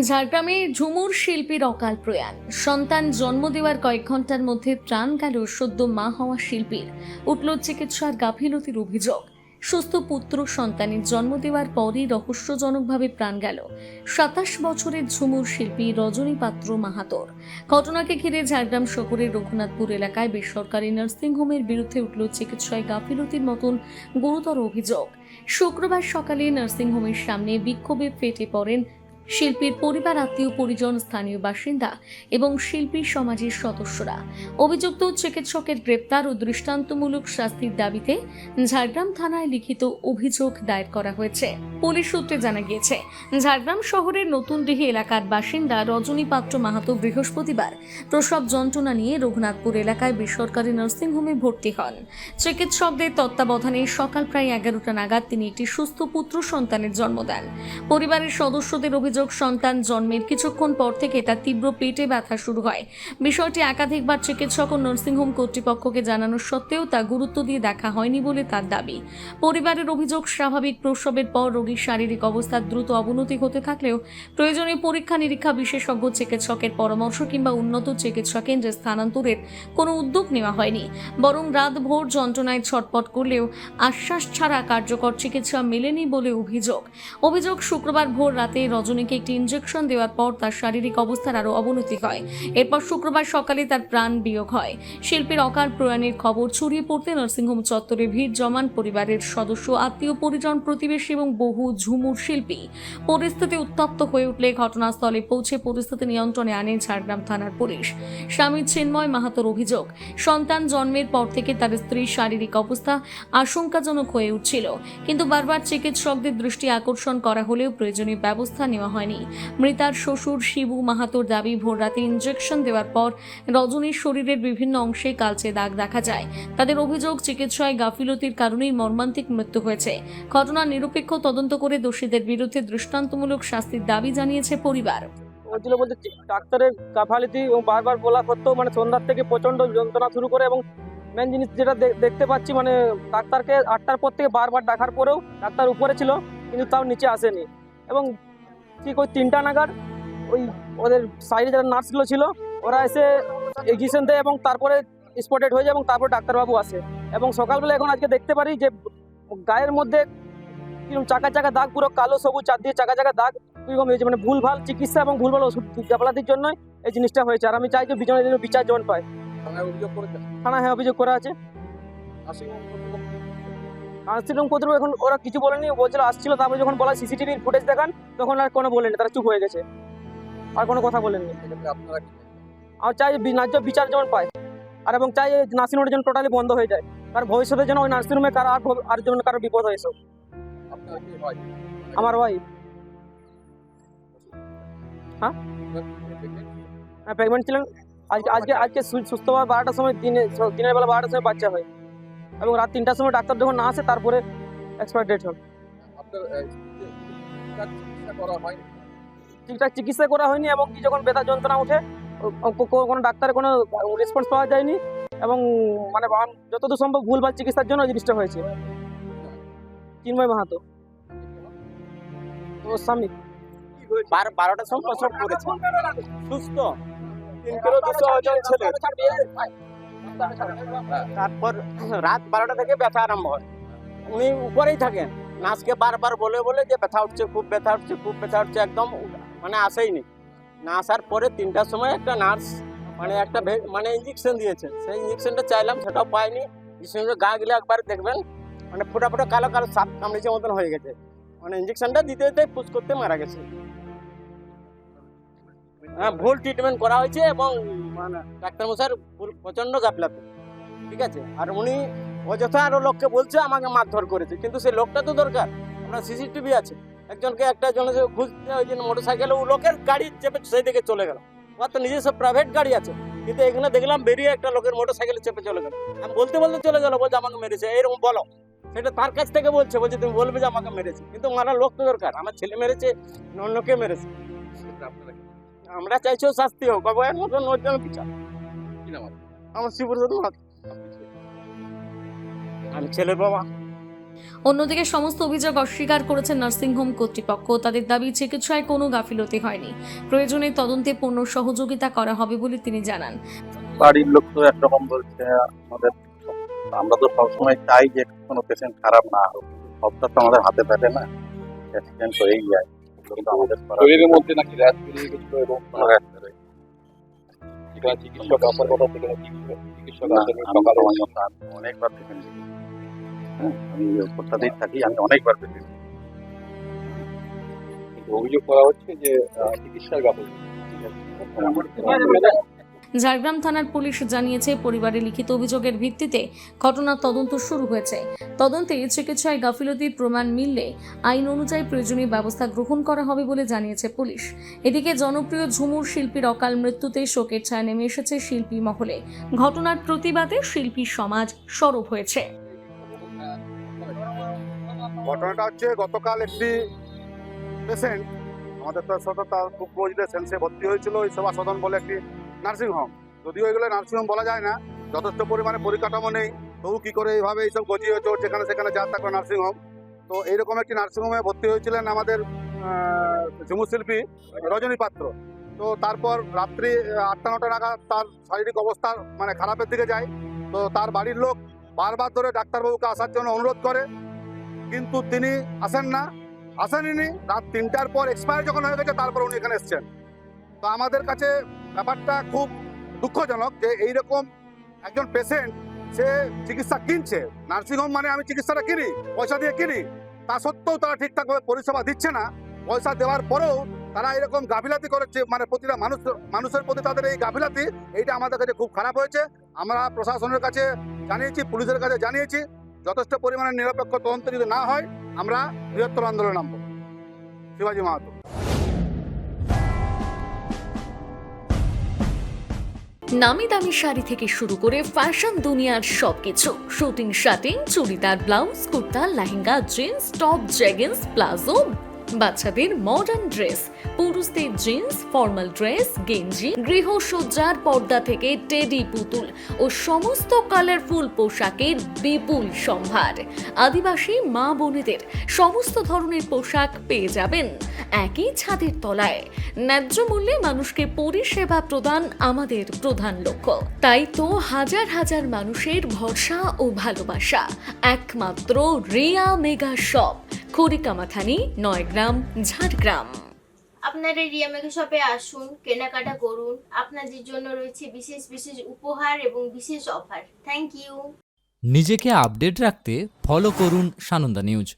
ঝাড়গ্রামে ঝুমুর শিল্পীর অকাল প্রয়াণ। সন্তান জন্ম দেওয়ার কয়েক ঘন্টার মধ্যে প্রাণ গেল সদ্য মা হওয়া শিল্পীর। উঠল চিকিৎসার গাফিলতির অভিযোগ। সুস্থ পুত্র সন্তানের জন্ম দেওয়ার পরই রহস্যজনকভাবে প্রাণ গেল ২৭ বছরের ঝুমুর শিল্পী রজনী পাত্র মাহাতোর। ঘটনাকে ঘিরে ঝাড়গ্রাম শহরের রঘুনাথপুর এলাকায় বেসরকারি নার্সিংহোমের বিরুদ্ধে উঠল চিকিৎসায় গাফিলতির মতন গুরুতর অভিযোগ। শুক্রবার সকালে নার্সিংহোমের সামনে বিক্ষোভে ফেটে পড়েন শিল্পীর পরিবার, আত্মীয় পরিজন, স্থানীয় বাসিন্দা এবং শিল্পী সমাজের সদস্যরা। অভিযুক্ত চিকিৎসকের গ্রেপ্তার ও দৃষ্টান্তমূলক শাস্তির দাবিতে ঝাড়গ্রাম থানায় লিখিত অভিযোগ দায়ের করা হয়েছে। পুলিশ সূত্রে জানা গিয়েছে, ঝাড়গ্রাম শহরের নতুনডিহি এলাকার বাসিন্দা রজনী পাত্র মাহাতো বৃহস্পতিবার প্রসব যন্ত্রণা নিয়ে রঘুনাথপুর এলাকায় বেসরকারি নার্সিংহোমে ভর্তি হন। চিকিৎসকদের তত্ত্বাবধানে সকাল প্রায় 11টা নাগাদ তিনি একটি সুস্থ পুত্র সন্তানের জন্ম দেন। পরিবারের সদস্যদের অভিযোগ, সন্তান জন্মের কিছুক্ষণ পর থেকে তার তীব্র পেটে ব্যথা শুরু হয়। বিষয়টি একাধিকবার চিকিৎসক ও নার্সিংহোম কর্তৃপক্ষকে জানানো সত্ত্বেও তা গুরুত্ব দিয়ে দেখা হয়নি বলে তার দাবি। পরিবারের অভিযোগ, স্বাভাবিক প্রসবের পর রোগীর শারীরিক অবস্থার দ্রুত অবনতি হতে থাকলেও প্রয়োজনীয় পরীক্ষা নিরীক্ষা, বিশেষজ্ঞ চিকিৎসকের পরামর্শ কিংবা উন্নত চিকিৎসা কেন্দ্রে স্থানান্তরের কোনো উদ্যোগ নেওয়া হয়নি। বরং রাত ভোর যন্ত্রণায় ছটপট করলেও আশ্বাস ছাড়া কার্যকর চিকিৎসা মেলেনি বলে অভিযোগ। শুক্রবার ভোর রাতে রজনীকে একটি ইনজেকশন দেওয়ার পর তার শারীরিক অবস্থার আরও অবনতি হয়। এরপর শুক্রবার সকালে তার প্রাণ বিয়োগ হয়। শিল্পীর অকাল প্রয়াণের খবর ছড়িয়ে পড়তে নার্সিংহোম চত্বরে ভিড় জমান পরিবারের সদস্য, আত্মীয় পরিজন, প্রতিবেশী এবং বহু ঝুমুর শিল্পী। পরিস্থিতি উত্তপ্ত হয়ে উঠলে ঘটনাস্থলে পৌঁছে পরিস্থিতি নিয়ন্ত্রণে আনে ঝাড়গ্রাম থানার পুলিশ। স্বামী চিন্ময় মাহাতোর অভিযোগ, সন্তান জন্মের পর থেকে তার স্ত্রীর শারীরিক অবস্থা আশঙ্কাজনক হয়ে উঠছিল, কিন্তু বারবার চিকিৎসকদের দৃষ্টি আকর্ষণ করা হলেও প্রয়োজনীয় ব্যবস্থা নেওয়া হয়নি। মৃতার শ্বশুর শিবু মাহাতোর দাবি, ভোর রাতে ইনজেকশন দেওয়ার পর রজনীর শরীরের বিভিন্ন অংশে কালচে দাগ দেখা যায়। তাদের অভিযোগ, চিকিৎসায় গাফিলতির কারণেই মর্মান্তিক মৃত্যু হয়েছে। ঘটনার নিরপেক্ষ তদন্ত করে দোষীদের বিরুদ্ধে দৃষ্টান্তমূলক শাস্তির দাবি জানিয়েছে পরিবার। বলতে ডাক্তারের গাফালিতি এবং বারবার বলা সত্ত্বেও সন্ধ্যার থেকে প্রচন্ড যন্ত্রণা শুরু করে, এবং মেন জিনিস যেটা দেখতে পাচ্ছি ডাক্তারকে 8টার পর থেকে বারবার ডাকার পরেও ডাক্তার উপরে ছিল কিন্তু তাও নিচে আসেনি। এবং ঠিক ওই 3টা নাগাদ ওই ওদের সাইডে যারা নার্সগুলো ছিল ওরা এসে ইঞ্জেকশন দেয় এবং তারপরে স্পটেড হয়ে যায় এবং তারপর ডাক্তারবাবু আসে। এবং সকালবেলা এখন আজকে দেখতে পারি যে গায়ের মধ্যে কিরকম চাকা চাকা দাগ, পুরো কালো সবুজ চার দিয়ে চাকা চাকা দাগ এরকম হয়েছে। ভুলভাল চিকিৎসা এবং ভুলভাল ওষুধ গাফলাতির জন্য এই জিনিসটা হয়েছে। আর আমি চাই যে বিজনের জন্য বিচার যেমন পায়। থানায় অভিযোগ করা আছে। নার্সিংহোম কর্তৃপক্ষ এখন ওরা কিছু বলেনি, বলছিল আসছিল, তারপরে যখন বলা সিসিটিভির ফুটেজ দেখান তখন আর কোনো বলেনি, তারা চুপ হয়ে গেছে, আর কোনো কথা বলেননি। আর চাই ন্যায্য বিচার যেমন পায়, আর এবং চাই নার্সিংহোমের জন্য টোটালি বন্ধ হয়ে যায়, কারণ ভবিষ্যতের জন্য ওই নার্সিংহোমে আর যেমন কারো বিপদ হয়েছে। আমার ভাই হ্যাঁ প্রেগনেন্ট ছিলেন। আজকে সুস্থভাবে 12টার সময় দিনের বেলা 12টার সময় বাচ্চা হয়, এবং রাত 3টার সময় ডাক্তার যখন না আসে তারপরে এক্সপায়ার ডেট হয়। ঠিকঠাক চিকিৎসা করা হয়নি, এবং কি যখন ব্যথা যন্ত্রণা উঠে কোনো ডাক্তারের কোনো রেসপন্স পাওয়া যায়নি, এবং যতদূর সম্ভব ভুলভাল চিকিৎসার জন্য এই জিনিসটা হয়েছে। চিন্ময় মাহাতো ও স্বামী 12টার সময় প্রসব করেছে, সুস্থ 3 কিলো 200 ওজন ছেলে। তারপর রাত 12টা থেকে ব্যথা আরম্ভ হয়। উনি উপরেই থাকেন, নার্সকে বারবার বলে বলে যে ব্যথা উঠছে, খুব ব্যথা উঠছে, খুব ব্যথা উঠছে, একদম আসেইনি। না আসার পরে 3টার সময় একটা নার্স একটা ইঞ্জেকশন দিয়েছে। সেই ইঞ্জেকশনটা চাইলাম, সেটাও পাইনি। ইঞ্জেকশনের গা গিলে একবার দেখবেন ফোটা ফোটা কালো কালো সাপ কামড়েছে মতন হয়ে গেছে। ইঞ্জেকশনটা দিতে দিতে পুশ করতে মারা গেছে। হ্যাঁ, ভুল ট্রিটমেন্ট করা হয়েছে, এবং ডাক্তার মশাইয়ের প্রচন্ড গাফলাতি, ঠিক আছে। আর উনি অযথা আরো লোককে বলছে আমাকে মারধর করেছে, কিন্তু সেই লোকটা তো দরকার। আপনার সিসিটিভি আছে, একটা জনের খুঁজতে ওই জন্য মোটরসাইকেলে ও লোকের গাড়ি চেপে সেই দিকে চলে গেল। ওর তো নিজস্ব প্রাইভেট গাড়ি আছে, কিন্তু এখানে দেখলাম বেরিয়ে একটা লোকের মোটরসাইকেলে চেপে চলে গেল। আমি বলতে চলে গেল, বলছে আমাকে মেরেছে, এইরকম বলো। সেটা তার কাছ থেকে বলছে তুমি বলবে যে আমাকে মেরেছে, কিন্তু মারার লোক তো দরকার। আমার ছেলে মেরেছে, অন্যকে মেরেছে। আমরা চাইছি শাস্তি হোক, এর মতন ওর জন্য বিচার। আমার শিবপ্রসাদ মাহাতো, আমি ছেলের বাবা। অন্যদিকে সমস্ত অভিযোগ অস্বীকার করেছে নার্সিংহোম কর্তৃপক্ষ। তাদের দাবি চিকিৎসায় কোনো গাফিলতি হয়নি, প্রয়োজনে তদন্তে পূর্ণ সহযোগিতা করা হবে বলে তিনি জানান। বাড়ির লোক তো একরকম বলছে, আমাদের আমরা তো সবসময় চাই যে কোনো পেশেন্ট খারাপ না হোক, সবটা তো আমাদের হাতে থাকে না, অ্যাক্সিডেন্ট হয়েই যায়। কিন্তু আমাদের শরীরের মধ্যে নাকি র্যাশ বেরিয়ে গেছিল এবং যেখানে চিকিৎসক আসার কথা সেখানে চিকিৎসক আসেনি, সকালে অনেকবার পেশেন্ট, আমি কলকাতাতেই থাকি, আমি অনেকবার পেশেন্ট। কিন্তু অভিযোগ করা হচ্ছে যে চিকিৎসার গাফিলতি। ঝাড়গ্রাম থানার পুলিশ জানিয়েছে, পরিবারের লিখিত অভিযোগের ভিত্তিতে ঘটনার তদন্ত শুরু হয়েছে। তদন্তে চিকিৎসায় গাফিলতির প্রমাণ মিললে আইন অনুযায়ী প্রয়োজনীয় ব্যবস্থা গ্রহণ করা হবে বলে জানিয়েছে পুলিশ। এদিকে জনপ্রিয় ঝুমুর শিল্পীর অকাল মৃত্যুতে শোকের ছায়া নেমে এসেছে শিল্পী মহলে। ঘটনার প্রতিবাদে শিল্পী সমাজ সরব হয়েছে। ঘটনাটা হচ্ছে, গতকাল একটি পেশেন্ট আমাদের তার সাথে তার খুব ক্লোজ রিলেশন, সে ভর্তি হয়েছিল ওই সেবা সদন বলে একটি নার্সিংহোম। যদিও এগুলো নার্সিংহোম বলা যায় না, যথেষ্ট পরিমাণে পরিকাঠামো নেই, তবু কী করে এইভাবে এইসব গজিয়ে চোর যেখানে সেখানে যা থাকবে নার্সিংহোম। তো এইরকম একটি নার্সিংহোমে ভর্তি হয়েছিলেন আমাদের ঝুমুর শিল্পী রজনী পাত্র। তো তারপর রাত্রি 8টা-9টা নাগাদ তার শারীরিক অবস্থা মানে খারাপের দিকে যায়। তো তার বাড়ির লোক বারবার ধরে ডাক্তারবাবুকে আসার জন্য অনুরোধ করে, কিন্তু তিনি আসেননি। রাত 3টার পর এক্সপায়ার যখন হয়ে গেছে তারপর উনি এখানে এসছেন। তো আমাদের কাছে ব্যাপারটা খুব দুঃখজনক যে এইরকম একজন পেশেন্ট, সে চিকিৎসা কিনছে, নার্সিংহোম মানে আমি চিকিৎসাটা কিনি, পয়সা দিয়ে কিনি, তা সত্ত্বেও তারা ঠিকঠাকভাবে পরিষেবা দিচ্ছে না। পয়সা দেওয়ার পরেও তারা এরকম গাফিলাতি করেছে, মানে প্রতিটা মানুষের প্রতি তাদের এই গাফিলাতি, এইটা আমাদের কাছে খুব খারাপ হয়েছে। আমরা প্রশাসনের কাছে জানিয়েছি, পুলিশের কাছে জানিয়েছি, যথেষ্ট পরিমাণে নিরপেক্ষ তদন্ত যদি না হয় আমরা বৃহত্তর আন্দোলনে নামব। শিবাজি মাহাতো। নামি দামি শাড়ি থেকে শুরু করে ফ্যাশন দুনিয়ার সবকিছু, suiting shirting, churidar, blouse, kurta, lehenga, jeans, top, jeggings, palazzo, বাচ্চাদের মডার্ন ড্রেস, পুরুষদের জিন্স, ফর্মাল ড্রেস, গেঞ্জি, গৃহসজ্জার পর্দা থেকে টেডি পুতুল ও সমস্ত কালারফুল পোশাকের বিপুল সম্ভার। আদিবাসী মা বোনেদের সমস্ত ধরনের পোশাক পেয়ে যাবেন একই ছাদের তলায়। ন্যায্য মূল্যে মানুষকে পরিষেবা প্রদান আমাদের প্রধান লক্ষ্য। তাই তো হাজার হাজার মানুষের ভরসা ও ভালোবাসা একমাত্র রিয়া মেগা শপ, খড়িকামাথানি, 9 গ্রাম, ঝাড়গ্রাম। আপনারা রিয়া মেগা শপে আসুন, কেনাকাটা করুন। আপনাদের জন্য রয়েছে বিশেষ বিশেষ উপহার এবং বিশেষ অফার। Thank you. নিজেকে আপডেট রাখতে ফলো করুন সানন্দা নিউজ।